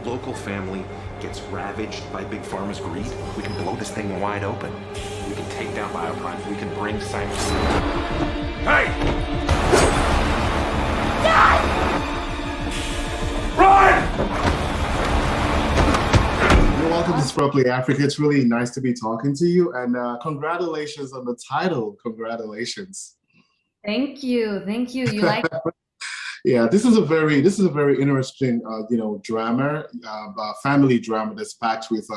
local family gets ravaged by Big Pharma's greed, we can blow this thing wide open. We can take down biocrimes. We can bring Simon. Hey! Run! You're welcome to SPUR Play Africa. It's really nice to be talking to you, and congratulations on the title. Congratulations. Thank you. Thank you. You like Yeah, this is a very interesting, drama, family drama that's packed with,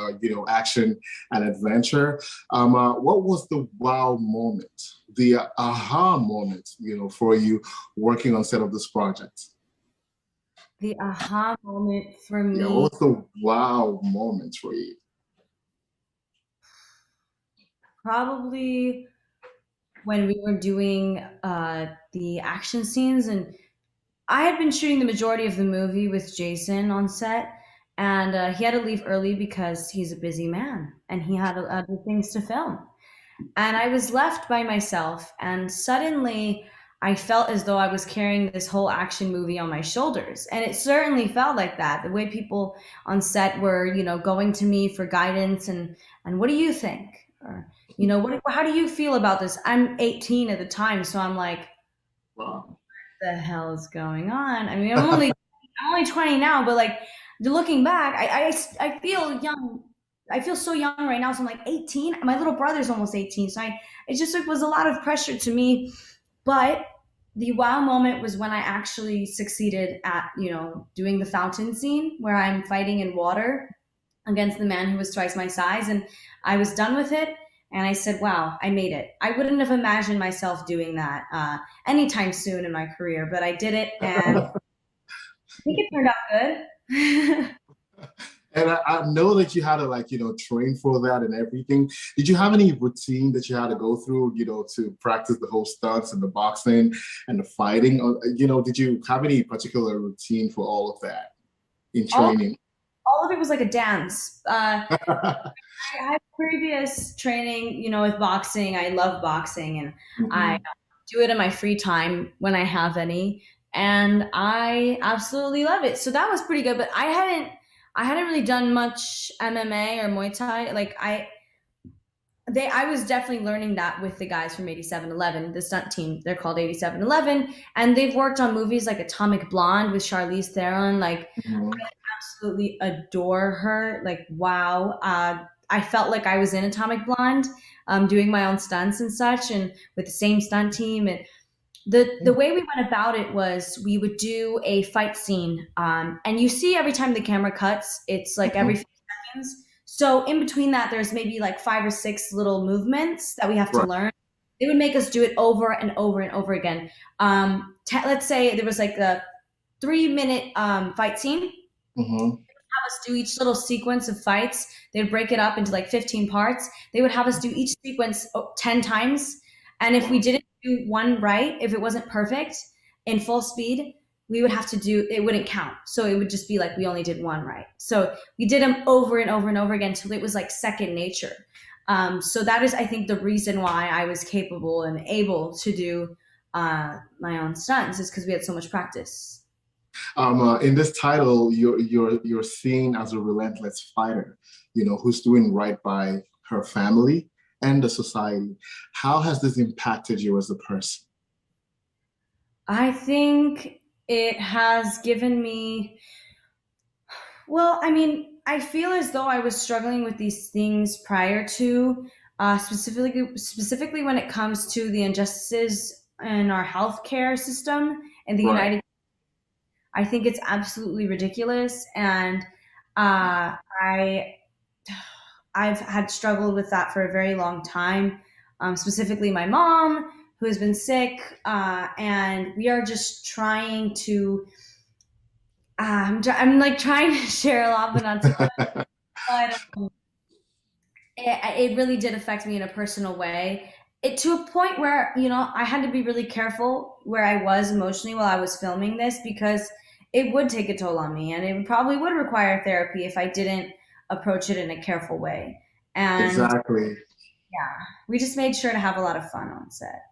action and adventure. What was the wow moment, the aha moment, for you working on set of this project? the aha moment for me? Yeah, what was the wow moment for you? Probably when we were doing the action scenes, and I had been shooting the majority of the movie with Jason on set, and he had to leave early because he's a busy man and he had other things to film. And I was left by myself, and suddenly I felt as though I was carrying this whole action movie on my shoulders. And it certainly felt like that. The way people on set were, going to me for guidance and what do you think? Or, how do you feel about this? I'm 18 at the time, so I'm like, Wow. the hell is going on? I mean, I'm only 20 now, but like looking back, I feel young. I feel so young right now. So I'm like 18. My little brother's almost 18. So it just was a lot of pressure to me. But the wow moment was when I actually succeeded at, doing the fountain scene where I'm fighting in water against the man who was twice my size. And I was done with it. And I said, wow, I made it. I wouldn't have imagined myself doing that anytime soon in my career, but I did it, and I think it turned out good. And I know that you had to train for that and everything. Did you have any routine that you had to go through, to practice the whole stunts and the boxing and the fighting? Or, did you have any particular routine for all of that in training? All of it was like a dance. I had previous training, with boxing. I love boxing, and I do it in my free time when I have any, and I absolutely love it. So that was pretty good. But I hadn't really done much MMA or Muay Thai. Like I was definitely learning that with the guys from 8711, the stunt team. They're called 8711, and they've worked on movies like Atomic Blonde with Charlize Theron. Like I absolutely adore her. Like wow. I felt like I was in Atomic Blonde, doing my own stunts and such, and with the same stunt team. And the way we went about it was we would do a fight scene, and you see every time the camera cuts, it's like every few seconds. So in between that, there's maybe like 5 or 6 little movements that we have to learn. They would make us do it over and over and over again. Let's say there was like a 3-minute fight scene. Have us do each little sequence of fights. They'd break it up into like 15 parts. They would have us do each sequence 10 times. And if we didn't do one right, if it wasn't perfect in full speed, we would have to it wouldn't count. So it would just be like we only did one right. So we did them over and over and over again till it was like second nature. So that is, I think, the reason why I was capable and able to do my own stunts, is because we had so much practice. In this title, you're seen as a relentless fighter, who's doing right by her family and the society. How has this impacted you as a person? I think it has given me, well, I mean, I feel as though I was struggling with these things prior to, specifically when it comes to the injustices in our healthcare system in the United States. I think it's absolutely ridiculous, and I've had struggled with that for a very long time. Specifically, my mom, who has been sick, and we are just trying to. I'm like trying to share a lot, but not too much. But it really did affect me in a personal way. It to a point where I had to be really careful where I was emotionally while I was filming this, because it would take a toll on me, and it probably would require therapy if I didn't approach it in a careful way. And exactly. we just made sure to have a lot of fun on set.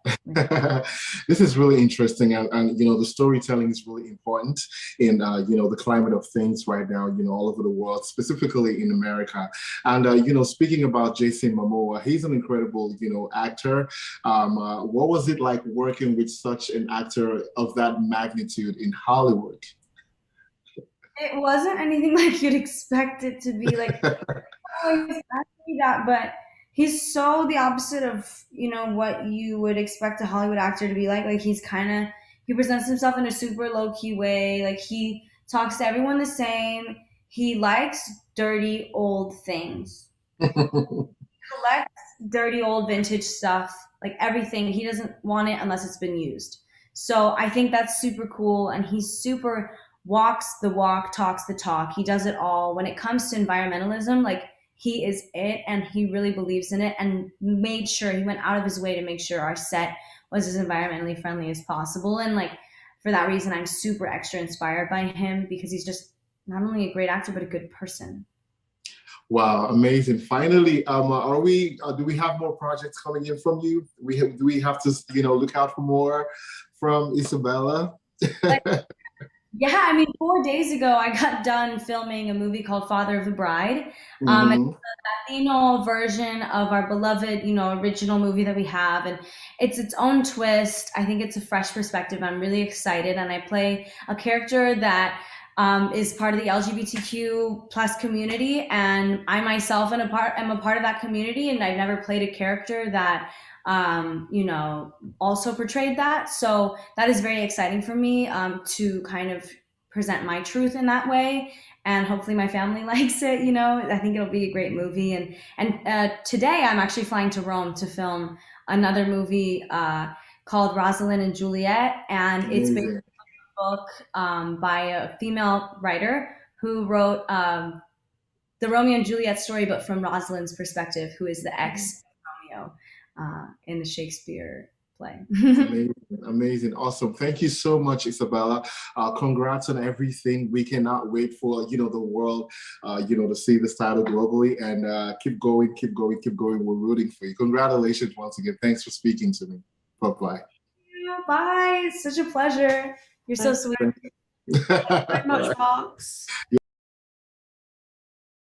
This is really interesting, and the storytelling is really important in the climate of things right now, all over the world, specifically in America. And speaking about Jason Momoa, he's an incredible actor. What was it like working with such an actor of that magnitude in Hollywood? It wasn't anything like you'd expect it to be. Like, oh, he's actually that, but he's so the opposite of what you would expect a Hollywood actor to be like. Like he presents himself in a super low key way. Like he talks to everyone the same. He likes dirty old things. Collects dirty old vintage stuff, like everything. He doesn't want it unless it's been used. So I think that's super cool, and he's super walks the walk, talks the talk. He does it all. When it comes to environmentalism, like he is it, and he really believes in it, and made sure he went out of his way to make sure our set was as environmentally friendly as possible. And like for that reason, I'm super extra inspired by him, because he's just not only a great actor but a good person. Wow, amazing! Finally, do we have more projects coming in from you? Do we have to look out for more from Isabela? Yeah, I mean, 4 days ago, I got done filming a movie called Father of the Bride. It's a Latino version of our beloved, original movie that we have, and it's its own twist. I think it's a fresh perspective. I'm really excited, and I play a character that is part of the LGBTQ plus community, and I myself am a part of that community, and I've never played a character that also portrayed that. So that is very exciting for me to kind of present my truth in that way. And hopefully my family likes it. I think it'll be a great movie. And today I'm actually flying to Rome to film another movie called Rosalind and Juliet. And it's based on a book by a female writer who wrote the Romeo and Juliet story, but from Rosalind's perspective, who is the ex Romeo in the Shakespeare play. Amazing, awesome. Thank you so much, Isabela. Congrats on everything. We cannot wait for the world to see this title globally, and keep going. We're rooting for you. Congratulations once again. Thanks for speaking to me. Bye. Bye. It's such a pleasure. You're so sweet. Thank you very much, Marx.